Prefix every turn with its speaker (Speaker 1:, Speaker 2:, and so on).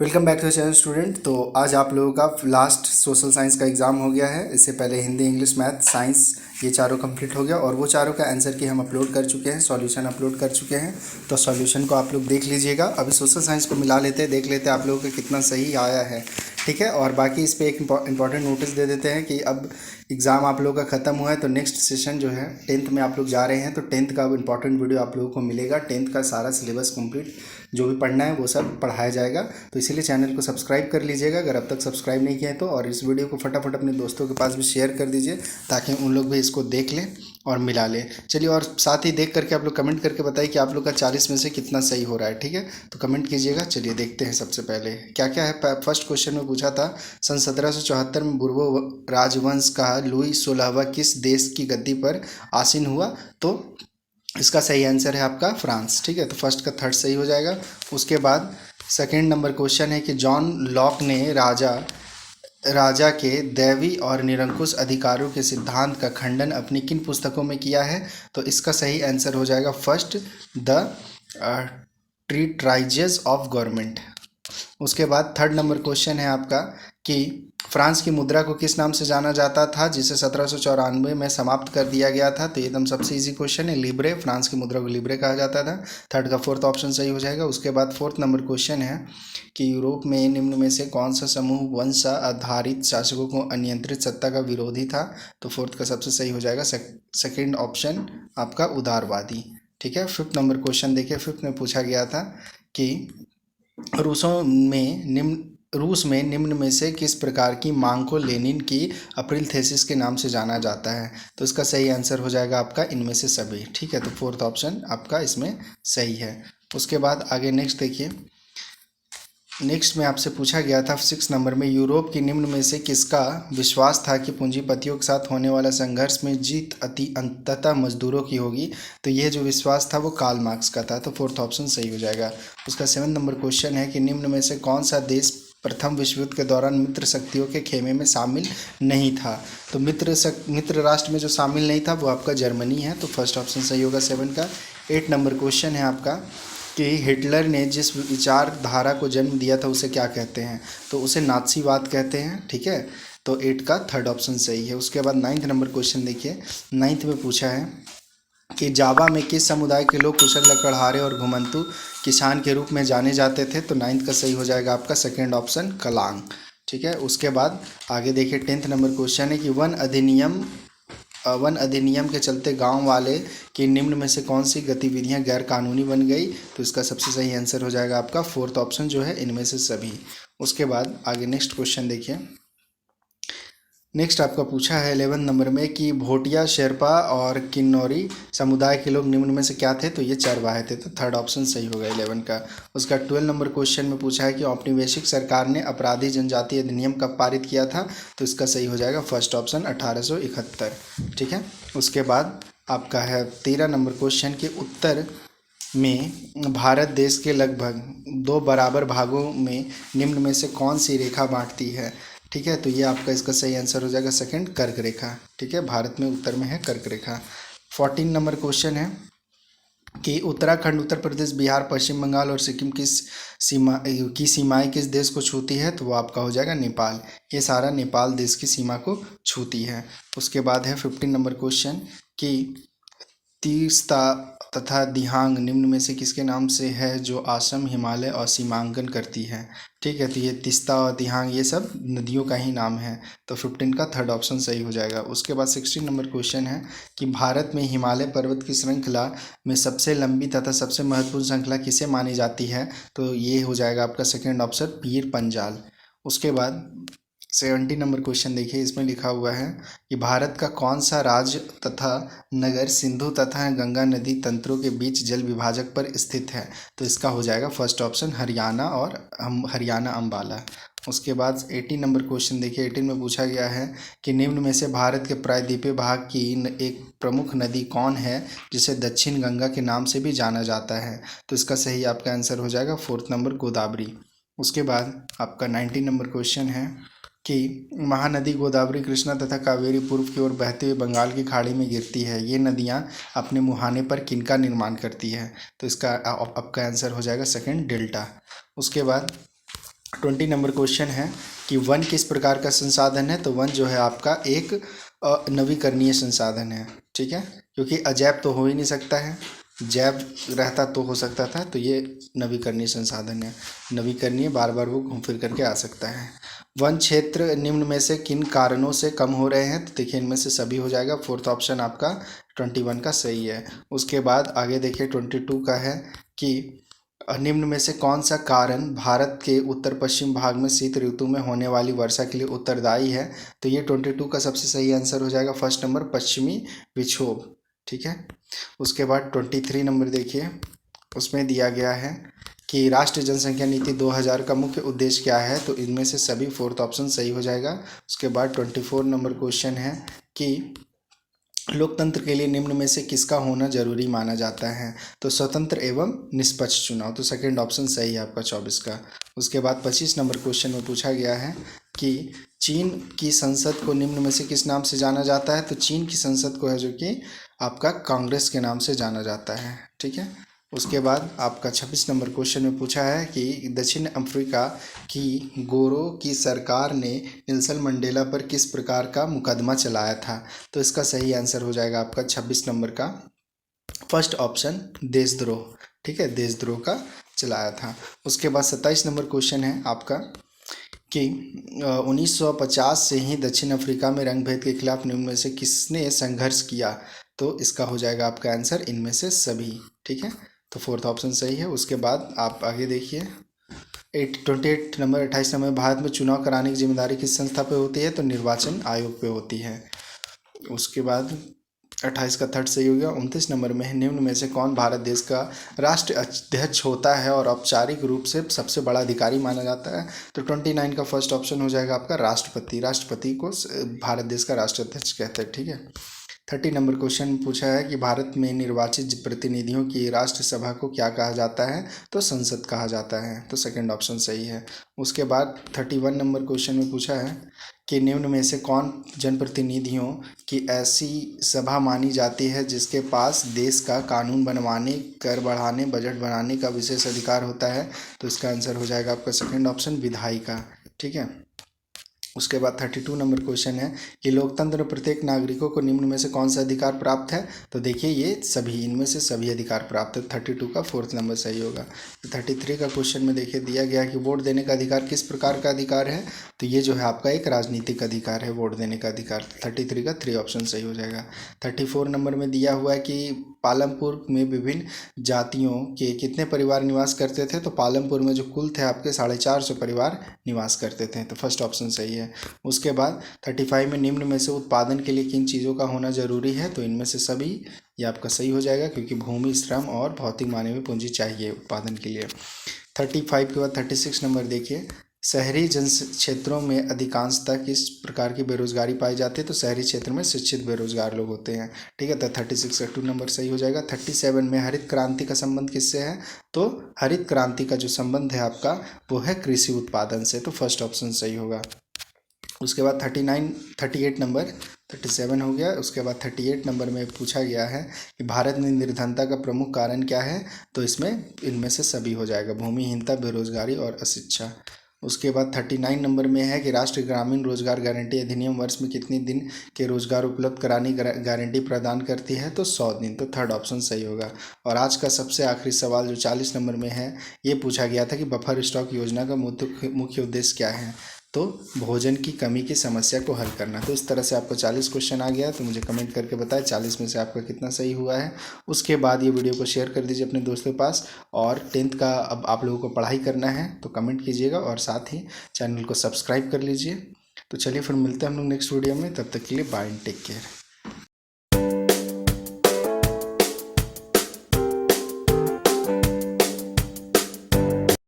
Speaker 1: Welcome back to channel student. तो आज आप लोगों का लास्ट सोशल साइंस का एग्ज़ाम हो गया है। इससे पहले हिंदी, इंग्लिश, मैथ, साइंस ये चारों कंप्लीट हो गया और वो चारों का आंसर की हम अपलोड कर चुके हैं, सॉल्यूशन अपलोड कर चुके हैं। तो सॉल्यूशन को आप लोग देख लीजिएगा। अभी सोशल साइंस को मिला लेते हैं, देख लेते हैं आप लोगों का कितना सही आया है। ठीक है, और बाकी इस पर एक इंपॉर्टेंट नोटिस दे देते हैं कि अब एग्ज़ाम आप लोगों का ख़त्म हुआ है तो नेक्स्ट सेशन जो है 10th में आप लोग जा रहे हैं, तो 10th का अब इंपॉर्टेंट वीडियो आप लोगों को मिलेगा। 10th का सारा सिलेबस कंप्लीट जो भी पढ़ना है वो सब पढ़ाया जाएगा। तो इसीलिए चैनल को सब्सक्राइब कर लीजिएगा अगर अब तक सब्सक्राइब नहीं किया है तो, और इस वीडियो को फटाफट अपने दोस्तों के पास भी शेयर कर दीजिए ताकि उन लोग भी इसको देख लें और मिला लें। चलिए, और साथ ही देख करके आप लोग कमेंट करके बताइए कि आप लोग का 40 में से कितना सही हो रहा है। ठीक है, तो कमेंट कीजिएगा। चलिए देखते हैं सबसे पहले क्या क्या है। फर्स्ट क्वेश्चन में पूछा था सन 1774 में बुर्बो राजवंश का लुई 16वां किस देश की गद्दी पर आसीन हुआ? तो इसका सही आंसर है आपका फ्रांस। ठीक है, तो फर्स्ट का थर्ड सही हो जाएगा। उसके बाद सेकंड नंबर क्वेश्चन है कि जॉन लॉक ने राजा के दैवी और निरंकुश अधिकारों के सिद्धांत का खंडन अपनी किन पुस्तकों में किया है? तो इसका सही आंसर हो जाएगा फर्स्ट, द ट्रीटाइजेस ऑफ गवर्नमेंट। उसके बाद थर्ड नंबर क्वेश्चन है आपका कि फ्रांस की मुद्रा को किस नाम से जाना जाता था जिसे 1794 में समाप्त कर दिया गया था? तो एकदम सबसे इजी क्वेश्चन है, लिब्रे। फ्रांस की मुद्रा को लिब्रे कहा जाता था। थर्ड का फोर्थ ऑप्शन सही हो जाएगा। उसके बाद फोर्थ नंबर क्वेश्चन है कि यूरोप में निम्न में से कौन सा समूह वंश आधारित शासकों को अनियंत्रित सत्ता का विरोधी था? तो फोर्थ का सबसे सही हो जाएगा सेकेंड ऑप्शन आपका उदारवादी। ठीक है, फिफ्थ नंबर क्वेश्चन देखिए। फिफ्थ में पूछा गया था कि रूस में निम्न में से किस प्रकार की मांग को लेनिन की अप्रैल थीसिस के नाम से जाना जाता है? तो इसका सही आंसर हो जाएगा आपका इनमें से सभी। ठीक है, तो फोर्थ ऑप्शन आपका इसमें सही है। उसके बाद आगे नेक्स्ट देखिए। नेक्स्ट में आपसे पूछा गया था 6 नंबर में, यूरोप की निम्न में से किसका विश्वास था कि पूंजीपतियों के साथ होने वाला संघर्ष में जीत अंततः मजदूरों की होगी? तो यह जो विश्वास था वो कार्ल मार्क्स का था। तो फोर्थ ऑप्शन सही हो जाएगा। उसका 7 नंबर क्वेश्चन है कि निम्न में से कौन सा देश प्रथम विश्व युद्ध के दौरान मित्र शक्तियों के खेमे में शामिल नहीं था? तो मित्र राष्ट्र में जो शामिल नहीं था वो आपका जर्मनी है। तो फर्स्ट ऑप्शन सही होगा 7 का। 8 नंबर क्वेश्चन है आपका कि हिटलर ने जिस विचारधारा को जन्म दिया था उसे क्या कहते हैं? तो उसे नात्सीवाद कहते हैं। ठीक है, तो 8 का थर्ड ऑप्शन सही है। उसके बाद 9th नंबर क्वेश्चन देखिए। 9th में पूछा है कि जावा में किस समुदाय के लोग कुशल लकड़हारे और घुमंतू किसान के रूप में जाने जाते थे? तो 9th का सही हो जाएगा आपका सेकेंड ऑप्शन कलांग। ठीक है, उसके बाद आगे देखिए 10th नंबर क्वेश्चन है कि वन अधिनियम के चलते गांव वाले की निम्न में से कौन सी गतिविधियां गैर कानूनी बन गई? तो इसका सबसे सही आंसर हो जाएगा आपका फोर्थ ऑप्शन जो है इनमें से सभी। उसके बाद आगे नेक्स्ट क्वेश्चन देखिए। नेक्स्ट आपका पूछा है 11 नंबर में कि भोटिया, शेरपा और किन्नौरी समुदाय के लोग निम्न में से क्या थे? तो ये चरवाहे थे। तो थर्ड ऑप्शन सही होगा 11 का। उसका 12 नंबर क्वेश्चन में पूछा है कि औपनिवेशिक सरकार ने अपराधी जनजाति अधिनियम कब पारित किया था? तो इसका सही हो जाएगा फर्स्ट ऑप्शन 1871। ठीक है, उसके बाद आपका है 13 नंबर क्वेश्चन के उत्तर में भारत देश के लगभग 2 बराबर भागों में निम्न में से कौन सी रेखा बांटती है? ठीक है, तो ये आपका इसका सही आंसर हो जाएगा सेकंड, कर्क रेखा। ठीक है, भारत में उत्तर में है कर्क रेखा। 14 नंबर क्वेश्चन है कि उत्तराखंड, उत्तर प्रदेश, बिहार, पश्चिम बंगाल और सिक्किम की सीमाएं किस देश को छूती है? तो वो आपका हो जाएगा नेपाल। ये सारा नेपाल देश की सीमा को छूती है। उसके बाद है 15 नंबर क्वेश्चन कि तीस्ता तथा दिहांग निम्न में से किसके नाम से है जो असम, हिमालय और सीमांकन करती है? ठीक है, तो ये तीस्ता और दिहांग ये सब नदियों का ही नाम है। तो 15 का थर्ड ऑप्शन सही हो जाएगा। उसके बाद 16 नंबर क्वेश्चन है कि भारत में हिमालय पर्वत की श्रृंखला में सबसे लंबी तथा सबसे महत्वपूर्ण श्रृंखला किसे मानी जाती है? तो ये हो जाएगा आपका सेकेंड ऑप्शन पीर पंजाल। उसके बाद 70 नंबर क्वेश्चन देखिए। इसमें लिखा हुआ है कि भारत का कौन सा राज्य तथा नगर सिंधु तथा गंगा नदी तंत्रों के बीच जल विभाजक पर स्थित है? तो इसका हो जाएगा फर्स्ट ऑप्शन हरियाणा और हरियाणा अम्बाला। उसके बाद 18 नंबर क्वेश्चन देखिए। 18 में पूछा गया है कि निम्न में से भारत के प्रायद्वीपीय भाग की एक प्रमुख नदी कौन है जिसे दक्षिण गंगा के नाम से भी जाना जाता है? तो इसका सही आपका आंसर हो जाएगा फोर्थ नंबर गोदावरी। उसके बाद आपका 19 नंबर क्वेश्चन है कि महानदी गोदावरी, कृष्णा तथा कावेरी पूर्व की ओर बहते हुए बंगाल की खाड़ी में गिरती है। ये नदियाँ अपने मुहाने पर किनका निर्माण करती है? तो इसका आपका आंसर हो जाएगा सेकंड डेल्टा। उसके बाद 20 नंबर क्वेश्चन है कि वन किस प्रकार का संसाधन है। तो वन जो है आपका एक नवीकरणीय संसाधन है, ठीक है, क्योंकि अजैव तो हो ही नहीं सकता है, जैव रहता तो हो सकता था, तो ये नवीकरणीय संसाधन है। नवीकरणीय बार बार वो घूम फिर करके आ सकता है। वन क्षेत्र निम्न में से किन कारणों से कम हो रहे हैं। तो देखिए इनमें से सभी हो जाएगा, फोर्थ ऑप्शन आपका 21 का सही है। उसके बाद आगे देखिए 22 का है कि निम्न में से कौन सा कारण भारत के उत्तर पश्चिम भाग में शीत ऋतु में होने वाली वर्षा के लिए उत्तरदायी है। तो ये 22 का सबसे सही आंसर हो जाएगा फर्स्ट नंबर, पश्चिमी विक्षोभ, ठीक है। उसके बाद 23 नंबर देखिए, उसमें दिया गया है कि राष्ट्रीय जनसंख्या नीति 2000 का मुख्य उद्देश्य क्या है। तो इनमें से सभी फोर्थ ऑप्शन सही हो जाएगा। उसके बाद 24 नंबर क्वेश्चन है कि लोकतंत्र के लिए निम्न में से किसका होना जरूरी माना जाता है। तो स्वतंत्र एवं निष्पक्ष चुनाव, तो सेकंड ऑप्शन सही है आपका 24 का। उसके बाद 25 नंबर क्वेश्चन में पूछा गया है कि चीन की संसद को निम्न में से किस नाम से जाना जाता है। तो चीन की संसद को है जो कि आपका कांग्रेस के नाम से जाना जाता है, ठीक है। उसके बाद आपका 26 नंबर क्वेश्चन में पूछा है कि दक्षिण अफ्रीका की गोरों की सरकार ने नेल्सन मंडेला पर किस प्रकार का मुकदमा चलाया था। तो इसका सही आंसर हो जाएगा आपका 26 नंबर का फर्स्ट ऑप्शन, देशद्रोह, ठीक है, देशद्रोह का चलाया था। उसके बाद 27 नंबर क्वेश्चन है आपका कि 1950 से ही दक्षिण अफ्रीका में रंगभेद के खिलाफ निम्न में से किसने संघर्ष किया। तो इसका हो जाएगा आपका आंसर इनमें से सभी, ठीक है, तो फोर्थ ऑप्शन सही है। उसके बाद आप आगे देखिए 28 नंबर 28 नंबर, भारत में चुनाव कराने की जिम्मेदारी किस संस्था पे होती है। तो निर्वाचन आयोग पे होती है। उसके बाद 28 का थर्ड सही हो गया। 29 नंबर में है निम्न में से कौन भारत देश का राष्ट्र अध्यक्ष होता है और औपचारिक रूप से सबसे बड़ा अधिकारी माना जाता है। तो 29 का फर्स्ट ऑप्शन हो जाएगा आपका राष्ट्रपति। राष्ट्रपति को भारत देश का राष्ट्राध्यक्ष कहते हैं, ठीक है। 30 नंबर क्वेश्चन पूछा है कि भारत में निर्वाचित प्रतिनिधियों की राष्ट्रसभा को क्या कहा जाता है। तो संसद कहा जाता है, तो सेकंड ऑप्शन सही है। उसके बाद 31 नंबर क्वेश्चन में पूछा है कि निम्न में से कौन जनप्रतिनिधियों की ऐसी सभा मानी जाती है जिसके पास देश का कानून बनवाने, कर बढ़ाने, बजट बनाने का विशेष अधिकार होता है। तो इसका आंसर हो जाएगा आपका सेकंड ऑप्शन, विधायिका, ठीक है। उसके बाद 32 नंबर क्वेश्चन है कि लोकतंत्र में प्रत्येक नागरिकों को निम्न में से कौन सा अधिकार प्राप्त है। तो देखिए ये सभी, इनमें से सभी अधिकार प्राप्त है। 32 का फोर्थ नंबर सही होगा। तो 33 का क्वेश्चन में देखिए दिया गया कि वोट देने का अधिकार किस प्रकार का अधिकार है। तो ये जो है आपका एक राजनीतिक अधिकार है, वोट देने का अधिकार। 33 का 3 ऑप्शन सही हो जाएगा। 34 नंबर में दिया हुआ है कि पालमपुर में विभिन्न जातियों के कितने परिवार निवास करते थे। तो पालमपुर में जो कुल थे आपके 450 परिवार निवास करते थे, तो फर्स्ट ऑप्शन सही है। उसके बाद 35 में निम्न में से उत्पादन के लिए किन चीज़ों का होना जरूरी है। तो इनमें से सभी, ये आपका सही हो जाएगा क्योंकि भूमि, श्रम और भौतिक मानवीय पूंजी चाहिए उत्पादन के लिए। 35 के बाद 36 नंबर देखिए, शहरी जन क्षेत्रों में अधिकांशतः किस प्रकार की बेरोजगारी पाई जाती है। तो शहरी क्षेत्र में शिक्षित बेरोजगार लोग होते हैं, ठीक है। तो 36 का 2 नंबर सही हो जाएगा। 37 में हरित क्रांति का संबंध किससे है। तो हरित क्रांति का जो संबंध है आपका वो है कृषि उत्पादन से, तो फर्स्ट ऑप्शन सही होगा। उसके बाद 38 नंबर 37 हो गया। उसके बाद 38 नंबर में पूछा गया है कि भारत में निर्धनता का प्रमुख कारण क्या है। तो इसमें इनमें से सभी हो जाएगा, भूमिहीनता, बेरोजगारी और अशिक्षा। उसके बाद 39 नंबर में है कि राष्ट्रीय ग्रामीण रोजगार गारंटी अधिनियम वर्ष में कितने दिन के रोजगार उपलब्ध कराने की गारंटी प्रदान करती है। तो 100 दिन, तो थर्ड ऑप्शन सही होगा। और आज का सबसे आखिरी सवाल जो 40 नंबर में है, ये पूछा गया था कि बफर स्टॉक योजना का मुख्य उद्देश्य क्या है। तो भोजन की कमी की समस्या को हल करना। तो इस तरह से आपको 40 क्वेश्चन आ गया। तो मुझे कमेंट करके बताएं 40 में से आपका कितना सही हुआ है। उसके बाद ये वीडियो को शेयर कर दीजिए अपने दोस्तों के पास। और 10th का अब आप लोगों को पढ़ाई करना है तो कमेंट कीजिएगा और साथ ही चैनल को सब्सक्राइब कर लीजिए। तो चलिए फिर मिलते हैं हम लोग नेक्स्ट वीडियो में, तब तक के लिए बाय एंड टेक केयर।